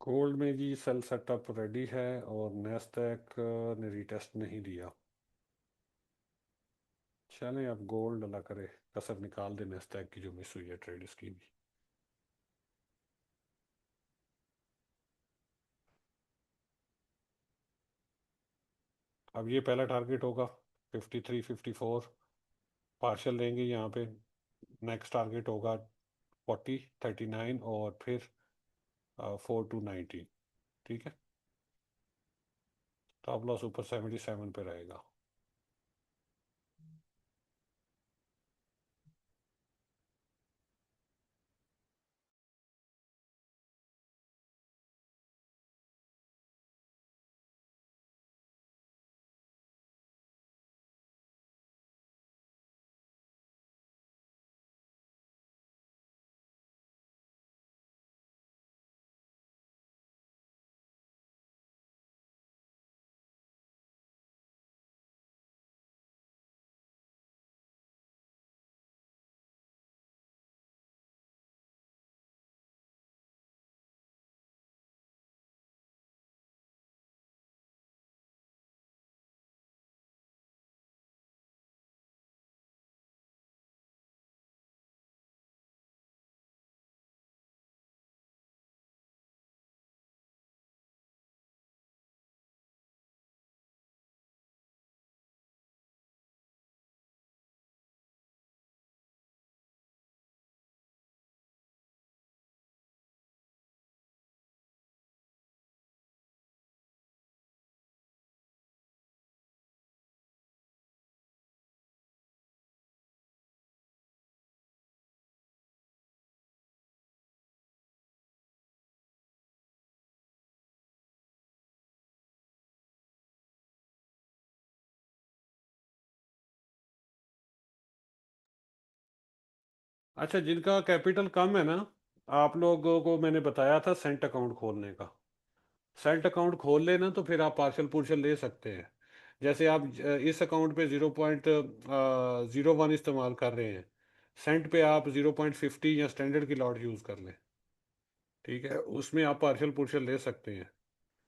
Gold में जी cell setup ready है और नेस्डैक ने रीटेस्ट नहीं दिया। चलें अब गोल्ड अल्लाह करे कसर निकाल दे नेस्डैक की जो मिस हुई है ट्रेड इसकी भी। अब ये पहला टारगेट होगा 53-54 पार्शल लेंगे यहाँ पे। नेक्स्ट टारगेट होगा 40-39 और फिर 4-90। ठीक है। टॉप लॉस ऊपर 77 पे रहेगा। अच्छा, जिनका कैपिटल कम है ना, आप लोगों को मैंने बताया था सेंट अकाउंट खोलने का। सेंट अकाउंट खोल लेना तो फिर आप पार्शल पुर्शल ले सकते हैं। जैसे आप इस अकाउंट पे 0.01 इस्तेमाल कर रहे हैं, सेंट पे आप 0.50 या स्टैंडर्ड की लॉट यूज़ कर लें। ठीक है, उसमें आप पार्शल पुर्शल ले सकते हैं।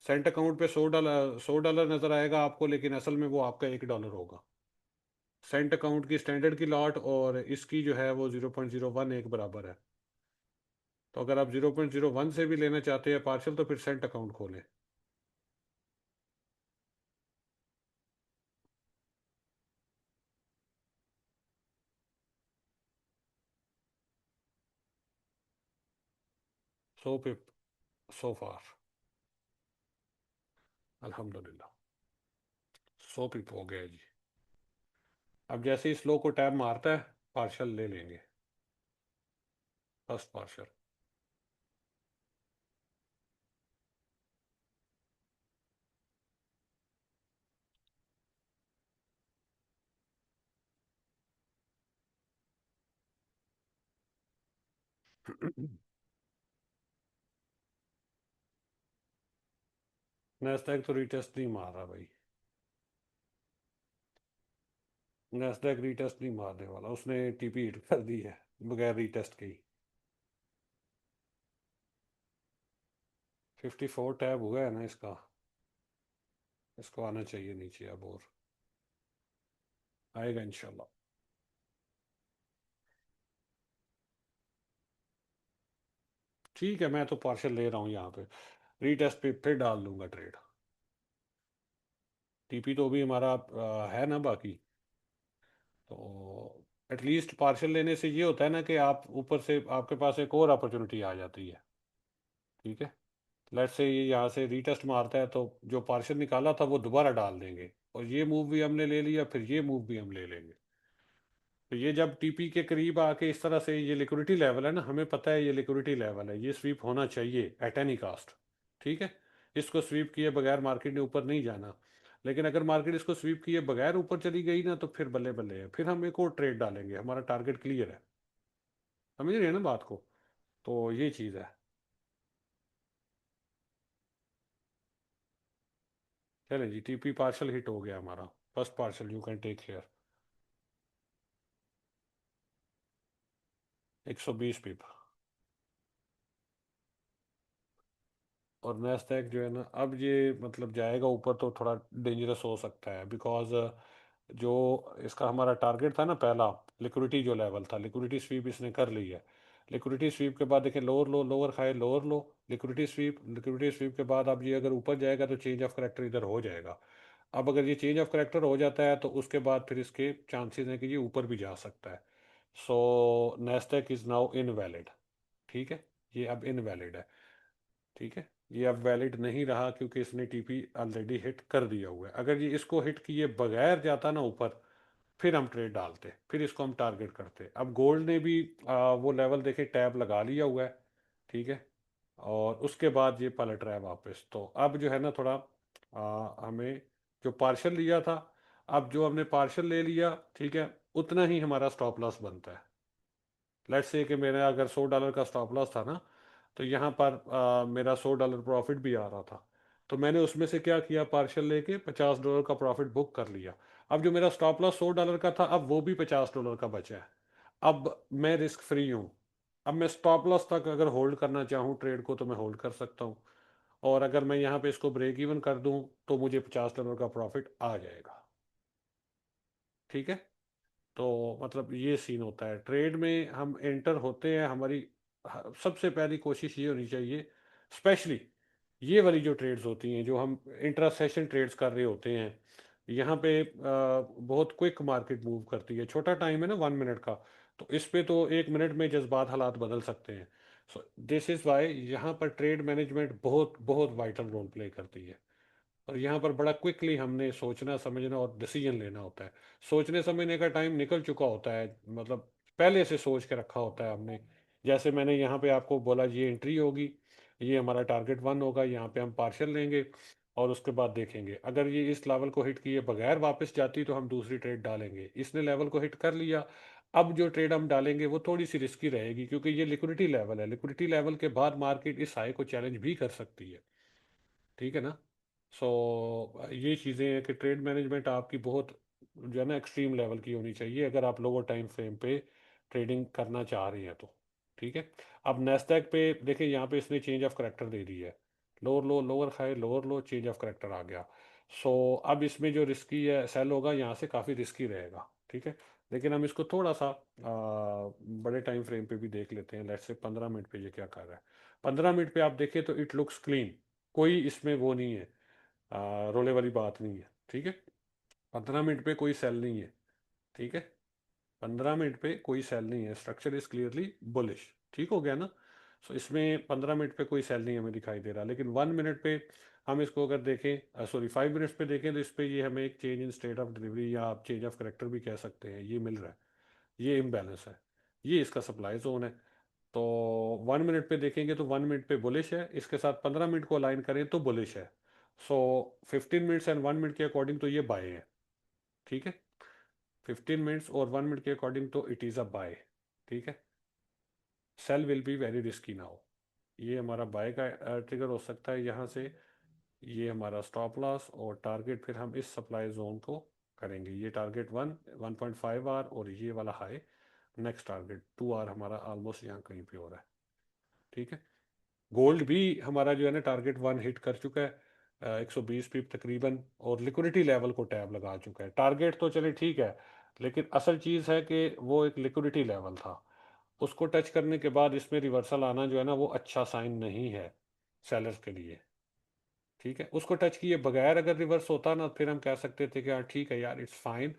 सेंट अकाउंट पे $100 नज़र आएगा आपको, लेकिन असल में वो आपका $1 होगा। सेंट अकाउंट की स्टैंडर्ड की लॉट और इसकी जो है वो 0.01 एक बराबर है। तो अगर आप 0.01 से भी लेना चाहते हैं पार्शल तो फिर सेंट अकाउंट खोलें। 100 पे सो फार अल्हम्दुलिल्लाह 100 पिप हो गया जी। अब जैसे ही स्लो को टैब मारता है पार्शल ले लेंगे। First partial. नैस्डैक तो रीटेस्ट नहीं मार रहा भाई। नैस्डैक रीटेस्ट नहीं मारने वाला, उसने टीपी हिट कर दी है बगैर रीटेस्ट के ही। 54 टैब हुआ है ना इसका। इसको आना चाहिए नीचे अब और आएगा इंशाल्लाह। ठीक है, मैं तो पार्शल ले रहा हूँ यहाँ पे। रीटेस्ट पे फिर डाल दूंगा ट्रेड। टीपी तो अभी हमारा है ना बाकी। तो एटलीस्ट पार्शल लेने से ये होता है ना कि आप ऊपर से आपके पास एक और अपॉर्चुनिटी आ जाती है। ठीक है। लेट्स से ये यहाँ से रीटेस्ट मारता है तो जो पार्शल निकाला था वो दोबारा डाल देंगे, और ये मूव भी हमने ले लिया, फिर ये मूव भी हम ले लेंगे। तो ये जब टीपी के करीब आके इस तरह से, ये लिक्विडिटी लेवल है ना, हमें पता है ये लिक्विडिटी लेवल है, ये स्वीप होना चाहिए एट एनी कास्ट। ठीक है। इसको स्वीप किए बगैर मार्केट ने ऊपर नहीं जाना। लेकिन अगर मार्केट इसको स्वीप किए बगैर ऊपर चली गई ना तो फिर बल्ले बल्ले है, फिर हम एक और ट्रेड डालेंगे, हमारा टारगेट क्लियर है। समझ रहे हैं ना बात को। तो ये चीज़ है। चलें जी, टीपी पार्शल हिट हो गया हमारा। First partial you can take care. 120 pip. और नैस्डैक जो है ना, अब ये मतलब जाएगा ऊपर तो थोड़ा डेंजरस हो सकता है, बिकॉज जो इसका हमारा टारगेट था ना पहला, लिक्विडिटी जो लेवल था, लिक्विडिटी स्वीप इसने कर ली है। लिक्विडिटी स्वीप के बाद देखें lower low, lower high, lower लो, लिक्विडिटी स्वीप, लिक्विडिटी स्वीप के बाद अब ये अगर ऊपर जाएगा तो चेंज ऑफ करेक्टर इधर हो जाएगा। अब अगर ये चेंज ऑफ करेक्टर हो जाता है तो उसके बाद फिर इसके चांसेस हैं कि ये ऊपर भी जा सकता है। सो नैस्डैक इज़ नाउ इनवैलिड। ठीक है, ये अब इनवैलिड है। ठीक है, ये अब वैलिड नहीं रहा क्योंकि इसने टीपी ऑलरेडी हिट कर दिया हुआ है। अगर ये इसको हिट किए बगैर जाता ना ऊपर, फिर हम ट्रेड डालते, फिर इसको हम टारगेट करते। अब गोल्ड ने भी वो लेवल देखे टैब लगा लिया हुआ है। ठीक है, और उसके बाद ये पलट रहा है वापस। तो अब जो है ना थोड़ा हमें जो पार्शल लिया था, अब जो हमने पार्शल ले लिया, ठीक है, उतना ही हमारा स्टॉप लॉस बनता है। लेट्स से कि मेरा अगर $100 का स्टॉप लॉस था ना, तो यहाँ पर मेरा $100 प्रॉफिट भी आ रहा था। तो मैंने उसमें से क्या किया, पार्शल लेके $50 का प्रॉफिट बुक कर लिया। अब जो मेरा स्टॉप लॉस $100 का था, अब वो भी $50 का बचा है। अब मैं रिस्क फ्री हूँ। अब मैं स्टॉप लॉस तक अगर होल्ड करना चाहूँ ट्रेड को तो मैं होल्ड कर सकता हूँ। और अगर मैं यहाँ पे इसको ब्रेक इवन कर दूँ तो मुझे $50 का प्रॉफिट आ जाएगा। ठीक है, तो मतलब ये सीन होता है ट्रेड में। हम एंटर होते हैं, हमारी सबसे पहली कोशिश ये होनी चाहिए, स्पेशली ये वाली जो ट्रेड्स होती हैं जो हम इंट्रा सेशन ट्रेड्स कर रहे होते हैं, यहाँ पे बहुत क्विक मार्केट मूव करती है, छोटा टाइम है ना 1 मिनट का। तो इस पे तो 1 मिनट में जज्बात हालात बदल सकते हैं। सो दिस इज़ वाई यहाँ पर ट्रेड मैनेजमेंट बहुत बहुत वाइटल रोल प्ले करती है। और यहाँ पर बड़ा क्विकली हमने सोचना समझना और डिसीजन लेना होता है। सोचने समझने का टाइम निकल चुका होता है, मतलब पहले से सोच के रखा होता है हमने। जैसे मैंने यहाँ पे आपको बोला ये एंट्री होगी, ये हमारा टारगेट 1 होगा, यहाँ पे हम पार्शल लेंगे और उसके बाद देखेंगे अगर ये इस लेवल को हिट किए बगैर वापस जाती तो हम दूसरी ट्रेड डालेंगे। इसने लेवल को हिट कर लिया, अब जो ट्रेड हम डालेंगे वो थोड़ी सी रिस्की रहेगी क्योंकि ये लिक्विडिटी लेवल है। लिक्विडिटी लेवल के बाद मार्केट इस हाई को चैलेंज भी कर सकती है। ठीक है ना। सो ये चीज़ें हैं कि ट्रेड मैनेजमेंट आपकी बहुत जो है ना एक्सट्रीम लेवल की होनी चाहिए अगर आप लोअर टाइम फ्रेम पे ट्रेडिंग करना चाह रहे हैं तो। ठीक है, अब नेस्डैक पे देखिए यहाँ पे इसने चेंज ऑफ करेक्टर दे दी है, lower low, lower high, lower low, change of character आ गया। सो अब इसमें जो रिस्की है सेल होगा यहाँ से काफ़ी रिस्की रहेगा। ठीक है, लेकिन हम इसको थोड़ा सा बड़े टाइम फ्रेम पे भी देख लेते हैं। लेट्स से 15 मिनट पे ये क्या कर रहा है। 15 मिनट पे आप देखें तो इट लुक्स क्लीन, कोई इसमें वो नहीं है, रोले वाली बात नहीं है। ठीक है, 15 मिनट पे कोई सेल नहीं है। ठीक है, 15 मिनट पे कोई सेल नहीं है, स्ट्रक्चर इज क्लियरली बुलिश। ठीक हो गया ना। सो इसमें 15 मिनट पे कोई सेल नहीं हमें दिखाई दे रहा, लेकिन 1 मिनट पे हम इसको अगर देखें, सॉरी 5 मिनट्स पे देखें तो इस पे ये हमें एक change in state of delivery या आप चेंज ऑफ करेक्टर भी कह सकते हैं, ये मिल रहा है। ये इम्बैलेंस है, ये इसका सप्लाई जोन है। तो 1 मिनट पे देखेंगे तो 1 मिनट पे बुलिश है, इसके साथ 15 मिनट को अलाइन करें तो बुलिश है। सो 15 मिनट्स एंड 1 मिनट के अकॉर्डिंग तो ये बाय है। ठीक है, 15 मिनट्स और 1 मिनट के अकॉर्डिंग तो इट इज़ अ बाय। ठीक है, sell will be very risky now. ये हमारा बाय का ट्रिगर हो सकता है यहाँ से। ये हमारा स्टॉप लॉस और टारगेट फिर हम इस सप्लाई जोन को करेंगे। ये टारगेट 1.5 आर और ये वाला हाई, नेक्स्ट टारगेट 2 आर हमारा ऑलमोस्ट यहाँ कहीं पे हो रहा है। ठीक है, गोल्ड भी हमारा जो है ना टारगेट 1 हिट कर चुका है, 120 पिप तकरीबन, और लिक्विडिटी लेवल को टैब लगा चुका है। टारगेट तो चले ठीक है, लेकिन असल चीज़ है कि वो एक लिक्विडिटी लेवल था, उसको टच करने के बाद इसमें रिवर्सल आना जो है ना वो अच्छा साइन नहीं है सेलर्स के लिए। ठीक है, उसको टच किए बगैर अगर रिवर्स होता ना फिर हम कह सकते थे कि हाँ ठीक है यार इट्स फाइन,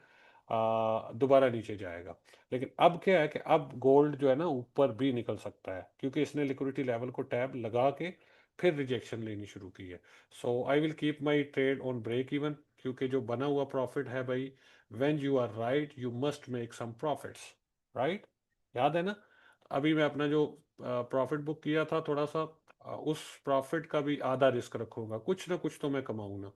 दोबारा नीचे जाएगा। लेकिन अब क्या है कि अब गोल्ड जो है ना ऊपर भी निकल सकता है क्योंकि इसने लिक्विडिटी लेवल को टैब लगा के फिर रिजेक्शन लेनी शुरू की है। So I will keep my trade on break even, क्योंकि जो बना हुआ प्रॉफिट है भाई, when you are right you must make some profits. Right, याद है ना। अभी मैं अपना जो प्रॉफिट बुक किया था थोड़ा सा, उस प्रॉफिट का भी आधा रिस्क रखूंगा, कुछ ना कुछ तो मैं कमाऊंगा।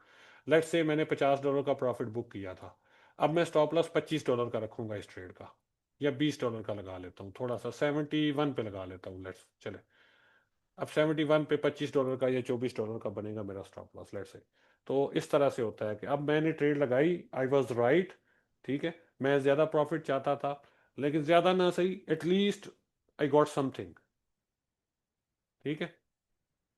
लेट्स से मैंने $50 का प्रॉफिट बुक किया था, अब मैं स्टॉप लॉस $25 का रखूंगा इस ट्रेड का, या $20 का लगा लेता हूँ, थोड़ा सा 71 पे लगा लेता हूँ, लेट्स चले। अब 71 पे $25 का या $24 का बनेगा मेरा स्टॉप लॉस, लेट्स से। तो इस तरह से होता है कि अब मैंने ट्रेड लगाई, आई वॉज राइट। ठीक है, मैं ज़्यादा प्रॉफिट चाहता था, लेकिन ज़्यादा ना सही, एटलीस्ट आई गॉट समथिंग। ठीक है,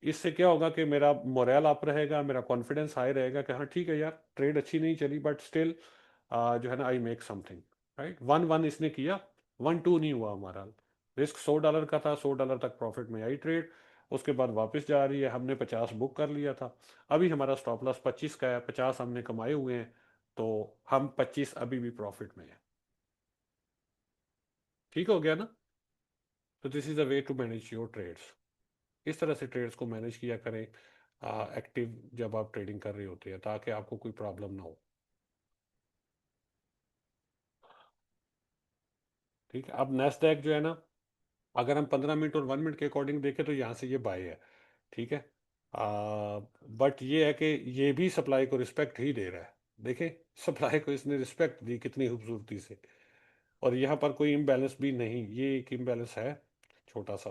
इससे क्या होगा कि मेरा मोरल अप रहेगा, मेरा कॉन्फिडेंस हाई रहेगा कि हाँ ठीक है यार, ट्रेड अच्छी नहीं चली बट स्टिल जो है ना, आई मेक समथिंग। राइट, 1-1 इसने किया, 1-2 नहीं हुआ हमारा। रिस्क $100 का था, $100 तक प्रॉफिट में आई ट्रेड। उसके बाद वापस जा रही है, हमने 50 बुक कर लिया था। अभी हमारा स्टॉप लॉस 25 का है, 50 हमने कमाए हुए हैं, तो हम 25 अभी भी प्रॉफिट में है। ठीक हो गया ना? तो this is a way to manage your trades. इस तरह से ट्रेड्स को मैनेज किया करें एक्टिव जब आप ट्रेडिंग कर रहे होते हैं, ताकि आपको कोई प्रॉब्लम ना हो। ठीक है, अब नेस्डैक जो है ना, अगर हम 15 मिनट और 1 मिनट के अकॉर्डिंग देखें तो यहाँ से ये बाय है। ठीक है, बट ये है कि ये भी सप्लाई को रिस्पेक्ट ही दे रहा है। देखें, सप्लाई को इसने रिस्पेक्ट दी कितनी खूबसूरती से। और यहाँ पर कोई इम्बैलेंस भी नहीं, ये एक इम्बैलेंस है छोटा सा।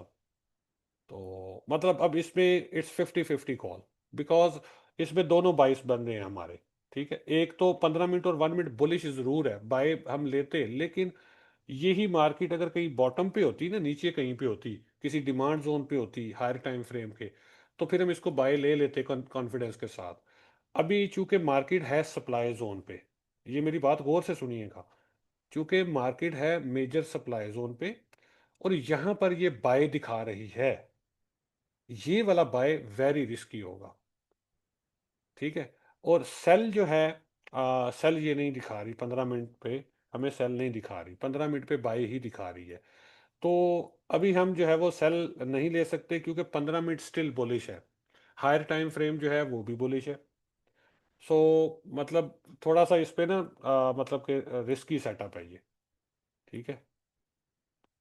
तो मतलब अब इसमें इट्स 50-50 कॉल, बिकॉज इसमें दोनों बाइस बन रहे हैं हमारे। ठीक है, एक तो 15 मिनट और 1 मिनट बुलिश जरूर है, बाय हम लेते, लेकिन यही मार्केट अगर कहीं बॉटम पे होती ना, नीचे कहीं पे होती, किसी डिमांड जोन पे होती हायर टाइम फ्रेम के, तो फिर हम इसको बाय ले लेते कॉन्फिडेंस के साथ। अभी चूंकि मार्केट है सप्लाई जोन पे, ये मेरी बात गौर से सुनिएगा, चूंकि मार्केट है मेजर सप्लाई जोन पे, और यहां पर ये बाय दिखा रही है, ये वाला बाय वेरी रिस्की होगा। ठीक है, और सेल जो है, सेल ये नहीं दिखा रही 15 मिनट पे, हमें सेल नहीं दिखा रही, 15 मिनट पे बाय ही दिखा रही है। तो अभी हम जो है वो सेल नहीं ले सकते, क्योंकि 15 मिनट स्टिल बुलिश है, हायर टाइम फ्रेम जो है वो भी बुलिश है। सो मतलब थोड़ा सा इस पे ना मतलब कि रिस्की सेटअप है ये। ठीक है,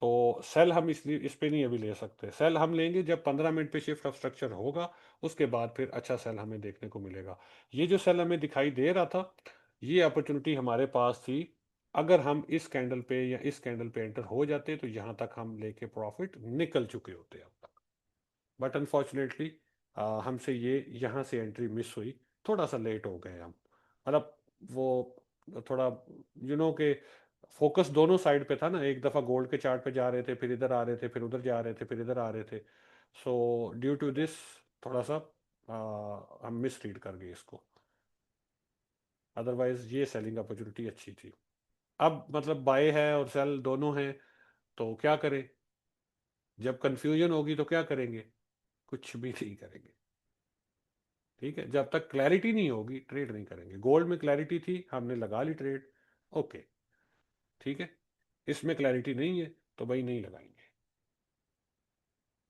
तो सेल हम इसलिए इस पे नहीं अभी ले सकते, सेल हम लेंगे जब 15 मिनट पे शिफ्ट ऑफ स्ट्रक्चर होगा, उसके बाद फिर अच्छा सेल हमें देखने को मिलेगा। ये जो सेल हमें दिखाई दे रहा था, ये अपॉर्चुनिटी हमारे पास थी। अगर हम इस कैंडल पे या इस कैंडल पे एंटर हो जाते तो यहाँ तक हम लेके प्रॉफिट निकल चुके होते अब तक। बट अनफॉर्चुनेटली हमसे ये यहाँ से एंट्री मिस हुई, थोड़ा सा लेट हो गए हम। मतलब वो थोड़ा के फोकस दोनों साइड पे था ना, एक दफ़ा गोल्ड के चार्ट पे जा रहे थे, फिर इधर आ रहे थे, फिर उधर जा रहे थे, फिर इधर आ रहे थे। सो ड्यू टू दिस थोड़ा सा हम मिस रीड कर गए इसको। अदरवाइज ये सेलिंग अपॉर्चुनिटी अच्छी थी। अब मतलब बाय है और सेल दोनों हैं, तो क्या करें? जब कंफ्यूजन होगी तो क्या करेंगे? कुछ भी नहीं करेंगे। ठीक है, जब तक क्लैरिटी नहीं होगी ट्रेड नहीं करेंगे। गोल्ड में क्लैरिटी थी, हमने लगा ली ट्रेड, ओके। ठीक है, इसमें क्लैरिटी नहीं है तो भाई नहीं लगाएंगे।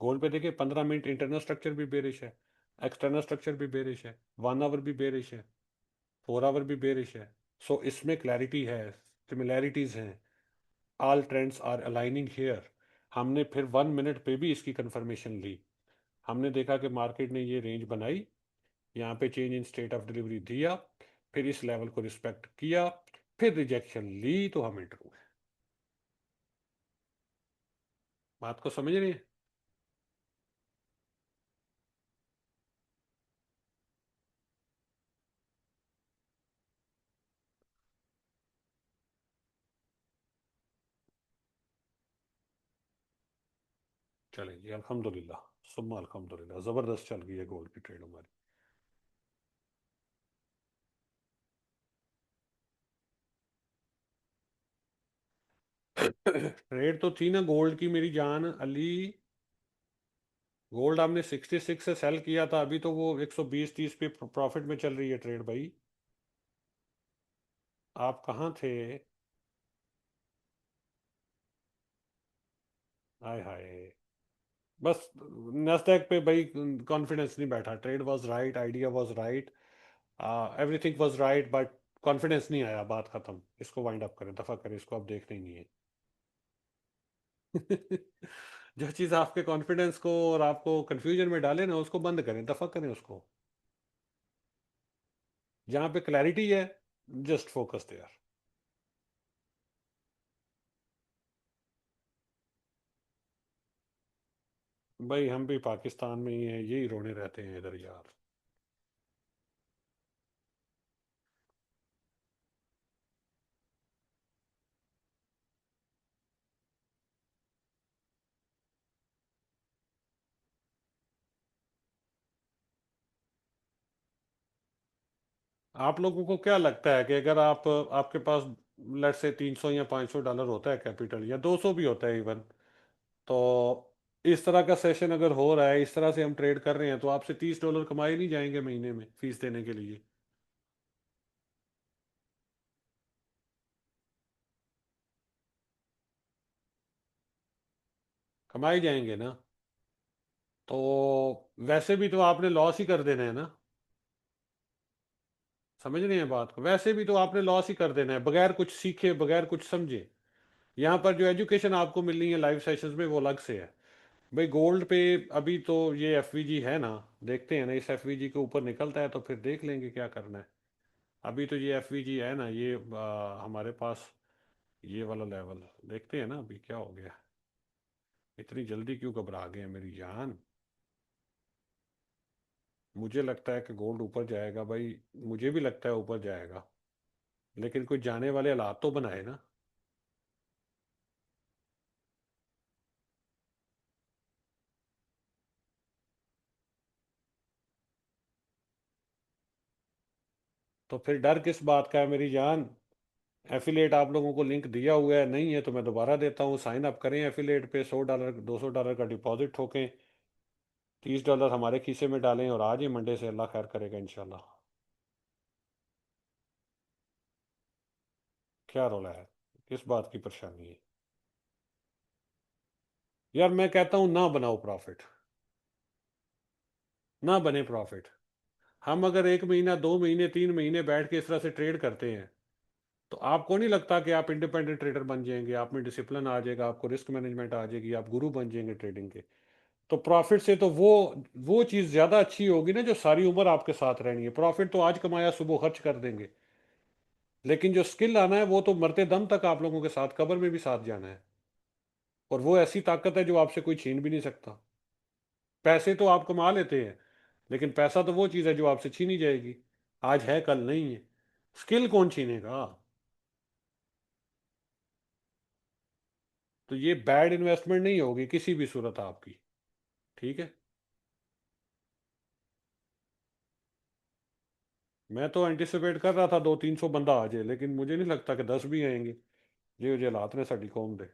गोल्ड पे देखिए, 15 मिनट इंटरनल स्ट्रक्चर भी बेरिश है, एक्सटर्नल स्ट्रक्चर भी बेरिश है, 1 आवर भी बेरिश है, 4 आवर भी बेरिश है। सो इसमें क्लैरिटी है, सिमिलैरिटीज हैं, all trends are aligning here. हमने फिर 1 मिनट पे भी इसकी कंफर्मेशन ली। हमने देखा कि मार्केट ने ये रेंज बनाई, यहाँ पे change in state of delivery दिया, फिर इस लेवल को रिस्पेक्ट किया, फिर रिजेक्शन ली, तो हम एंटर हुए। बात को समझ रहे हैं? चलें जी, अल्हम्दुलिल्लाह, सुम्मा अल्हम्दुलिल्लाह, ज़बरदस्त चल गई है गोल्ड की ट्रेड हमारी। ट्रेड तो थी ना गोल्ड की मेरी जान अली। गोल्ड हमने 66 से सेल किया था, अभी तो वो 120-130 पे प्रॉफिट में चल रही है ट्रेड भाई। आप कहाँ थे? हाय हाय। बस नास्डैक पे भाई कॉन्फिडेंस नहीं बैठा, trade was right, idea was right, everything was right, but confidence नहीं आया। बात खत्म, इसको वाइंड अप करें, दफा करें इसको, अब देखना ही नहीं है। जो चीज़ आपके कॉन्फिडेंस को और आपको कंफ्यूजन में डाले ना, उसको बंद करें, दफा करें उसको। जहाँ पे क्लैरिटी है, जस्ट फोकस देयर। भाई हम भी पाकिस्तान में ही हैं, यही रोने रहते हैं इधर यार। आप लोगों को क्या लगता है कि अगर आप आपके पास लेट से 300 या 500 डॉलर होता है कैपिटल, या 200 भी होता है इवन, तो इस तरह का सेशन अगर हो रहा है, इस तरह से हम ट्रेड कर रहे हैं, तो आपसे $30 कमाए नहीं जाएंगे महीने में फीस देने के लिए? कमाए जाएंगे ना? तो वैसे भी तो आपने लॉस ही कर देना है ना। समझ रहे हैं बात को? वैसे भी तो आपने लॉस ही कर देना है, बगैर कुछ सीखे, बगैर कुछ समझे। यहाँ पर जो एजुकेशन आपको मिल रही है लाइव सेशंस में, वो अलग से है। भाई गोल्ड पे अभी तो ये एफवीजी है ना, देखते हैं ना, इस एफवीजी के ऊपर निकलता है तो फिर देख लेंगे क्या करना है। अभी तो ये एफवीजी है ना, ये हमारे पास ये वाला लेवल, देखते हैं ना अभी क्या हो गया। इतनी जल्दी क्यों घबरा गए हैं मेरी जान? मुझे लगता है कि गोल्ड ऊपर जाएगा भाई, मुझे भी लगता है ऊपर जाएगा, लेकिन कोई जाने वाले हालात तो बनाए ना। तो फिर डर किस बात का है मेरी जान? एफिलेट आप लोगों को लिंक दिया हुआ है, नहीं है तो मैं दोबारा देता हूँ, साइन अप करें एफिलेट पे, $100 $200 का डिपॉजिट ठोकें, $30 हमारे खीसे में डालें, और आज ही मंडे से अल्लाह खैर करेगा इंशाल्लाह। क्या रोला है? किस बात की परेशानी है? यार मैं कहता हूँ ना बनाओ प्रॉफिट, ना बने प्रॉफिट। हम अगर 1 महीना, 2 महीने, 3 महीने बैठ के इस तरह से ट्रेड करते हैं, तो आपको नहीं लगता कि आप इंडिपेंडेंट ट्रेडर बन जाएंगे, आप में डिसिप्लिन आ जाएगा, आपको रिस्क मैनेजमेंट आ जाएगी, आप गुरु बन जाएंगे ट्रेडिंग के? तो प्रॉफिट से तो वो चीज़ ज़्यादा अच्छी होगी ना, जो सारी उम्र आपके साथ रहनी है। प्रॉफिट तो आज कमाया सुबह खर्च कर देंगे, लेकिन जो स्किल आना है वो तो मरते दम तक आप लोगों के साथ, कब्र में भी साथ जाना है। और वो ऐसी ताकत है जो आपसे कोई छीन भी नहीं सकता। पैसे तो आप कमा लेते हैं, लेकिन पैसा तो वो चीज़ है जो आपसे छीनी जाएगी, आज है कल नहीं है। स्किल कौन छीनेगा? तो ये बैड इन्वेस्टमेंट नहीं होगी किसी भी सूरत आपकी। ठीक है। मैं तो एंटिसिपेट कर रहा था 200-300 बंदा आ जाए, लेकिन मुझे नहीं लगता कि 10 भी आएंगे। ये जो हालात ने साड़ी कौम दे,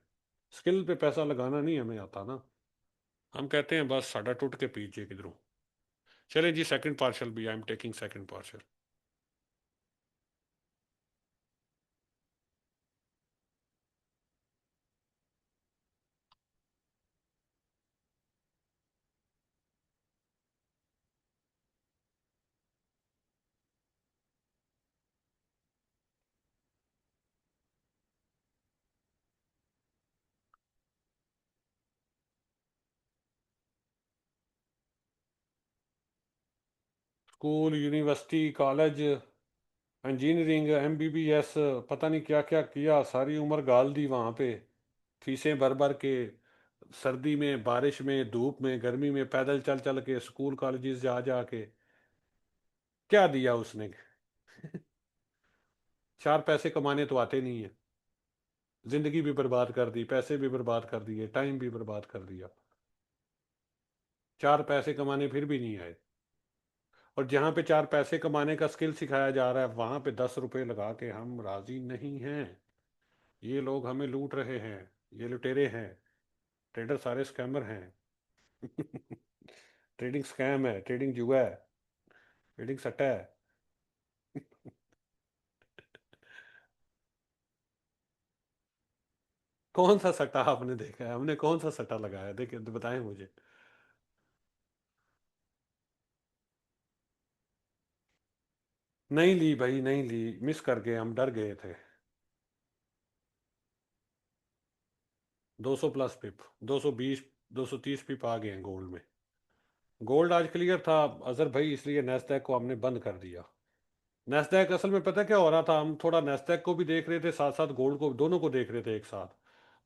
स्किल पे पैसा लगाना नहीं हमें आता ना। हम कहते हैं बस साडा टुट के पीछे किधरों। चले जी, सेकंड पार्शल भी, I am taking second partial. School, university, college, engineering, MBBS, पता नहीं क्या क्या किया, सारी उम्र गाल दी वहाँ पे, फीसें भर भर के, सर्दी में, बारिश में, धूप में, गर्मी में, पैदल चल चल के, स्कूल कॉलेजेस जा जा के, क्या दिया उसने? चार पैसे कमाने तो आते नहीं है, जिंदगी भी बर्बाद कर दी, पैसे भी बर्बाद कर दिए, टाइम भी बर्बाद कर दिया। चार पैसे कमाने फिर भी नहीं आए। और जहाँ पे चार पैसे कमाने का स्किल सिखाया जा रहा है, वहाँ पे 10 रुपए लगा के हम राजी नहीं हैं। ये लोग हमें लूट रहे हैं, ये लुटेरे हैं, ट्रेडर सारे स्कैमर हैं। ट्रेडिंग स्कैम है, ट्रेडिंग जुआ है, ट्रेडिंग सट्टा है। कौन सा सट्टा आपने देखा है? हमने कौन सा सट्टा लगाया है? देखिए तो बताएं मुझे। नहीं ली भाई, नहीं ली, मिस कर गए, हम डर गए थे। 200 प्लस पिप, 220, 230 पिप आ गए हैं गोल्ड में। गोल्ड आज क्लियर था अजहर भाई, इसलिए नेस्डैक को हमने बंद कर दिया। नेस्डैक असल में पता क्या हो रहा था, हम थोड़ा नेस्डैक को भी देख रहे थे, साथ साथ गोल्ड को, दोनों को देख रहे थे एक साथ।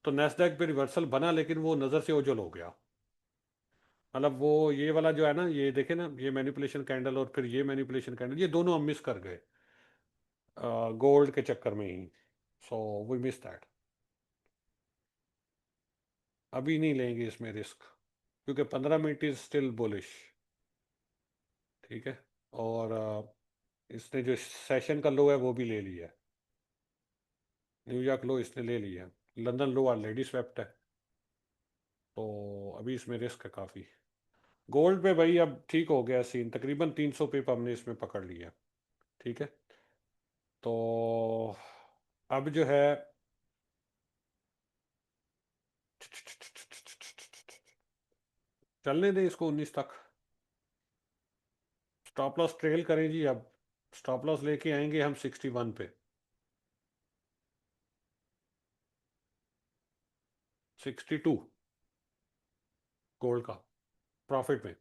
तो नेस्डैक पे रिवर्सल बना, लेकिन वो नज़र से ओझल हो गया। मतलब वो ये वाला जो है ना, ये देखे ना, ये मैनिपुलेशन कैंडल और फिर ये मैनिपुलेशन कैंडल, ये दोनों हम मिस कर गए गोल्ड के चक्कर में ही। So we miss that. अभी नहीं लेंगे इसमें रिस्क, क्योंकि 15 मिनट इज स्टिल बुलिश। ठीक है। और इसने जो सेशन का लो है वो भी ले लिया है। न्यूयॉर्क लो इसने ले लिया है। लंदन लो ऑलरेडी स्वेप्ट है। तो अभी इसमें रिस्क है काफ़ी। गोल्ड पे भाई अब ठीक हो गया सीन, तकरीबन 300 पिप हमने इसमें पकड़ लिया। ठीक है। तो अब जो है, चलने दें इसको 19 तक। स्टॉप लॉस ट्रेल करें जी अब। स्टॉप लॉस लेके आएंगे हम 61 पे। 62 गोल्ड का प्रॉफिट में।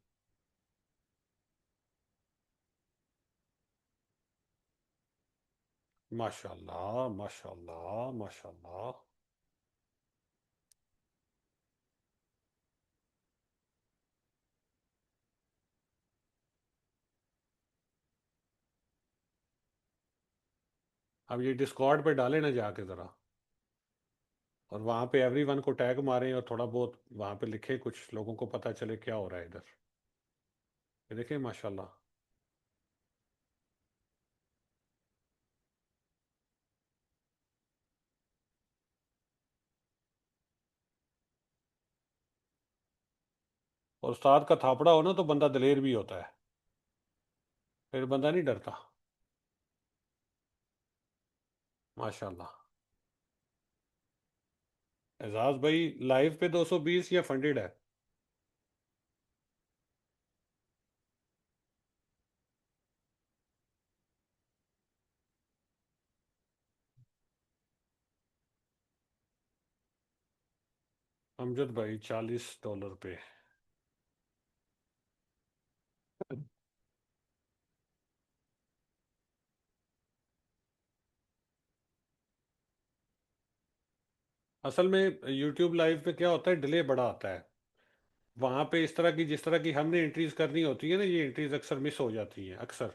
माशाल्लाह माशाल्लाह माशाल्लाह। अब ये डिस्कॉर्ड पे डाले ना जाके ज़रा, और वहाँ पे एवरीवन को टैग मारें और थोड़ा बहुत वहाँ पे लिखे, कुछ लोगों को पता चले क्या हो रहा है इधर। ये देखें माशाल्लाह। और उस्ताद का थापड़ा हो ना तो बंदा दलेर भी होता है, फिर बंदा नहीं डरता। माशाल्लाह। एजाज भाई, लाइव पे 220 या फंडेड है? अमजद भाई $40 पे। असल में यूट्यूब लाइव पे क्या होता है, डिले बड़ा आता है। वहाँ पे इस तरह की, जिस तरह की हमने एंट्रीज करनी होती है ना, ये एंट्रीज अक्सर मिस हो जाती हैं, अक्सर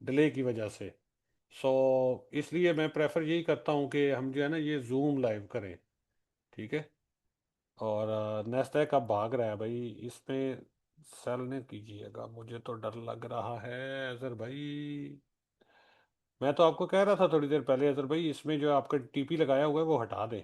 डिले की वजह से। सो इसलिए मैं प्रेफर यही करता हूँ कि हम जो है ना ये जूम लाइव करें। ठीक है। और नेस्डैक अब भाग रहा है भाई, इसमें सेल ने कीजिएगा, मुझे तो डर लग रहा है अजहर भाई। मैं तो आपको कह रहा था थोड़ी देर पहले अजहर भाई, इसमें जो आपका टीपी लगाया हुआ है वो हटा दें।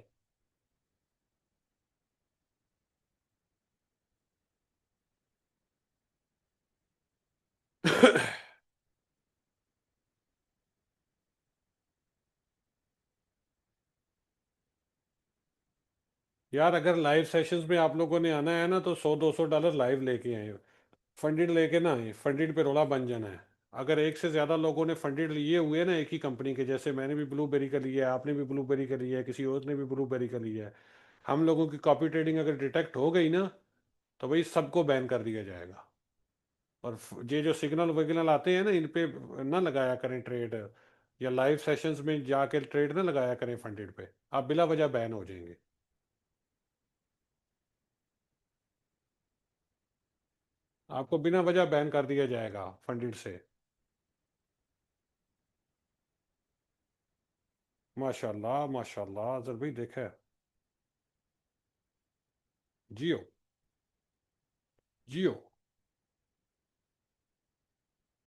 यार अगर लाइव सेशंस में आप लोगों ने आना है ना तो $100-200 लाइव लेके आए। फंडिड लेके ना आए, फंडिड पे रोला बन जाना है। अगर एक से ज़्यादा लोगों ने फंडिड लिए हुए ना एक ही कंपनी के, जैसे मैंने भी ब्लूबेरी का लिया है, आपने भी ब्लूबेरी का लिया है, किसी और ने भी ब्लूबेरी का लिया है, हम लोगों की कॉपी ट्रेडिंग अगर डिटेक्ट हो गई ना तो भाई सबको बैन कर दिया जाएगा। और ये जो सिग्नल विग्नल आते हैं ना इन पे ना लगाया करें ट्रेड, या लाइव सेशंस में जाके ट्रेड ना लगाया करें फंडिड पे, आप बिला वजह बैन हो जाएंगे। आपको बिना वजह बैन कर दिया जाएगा फंडिड से। माशाल्लाह माशाल्लाह अजहर भाई देखा है। जियो। जियो।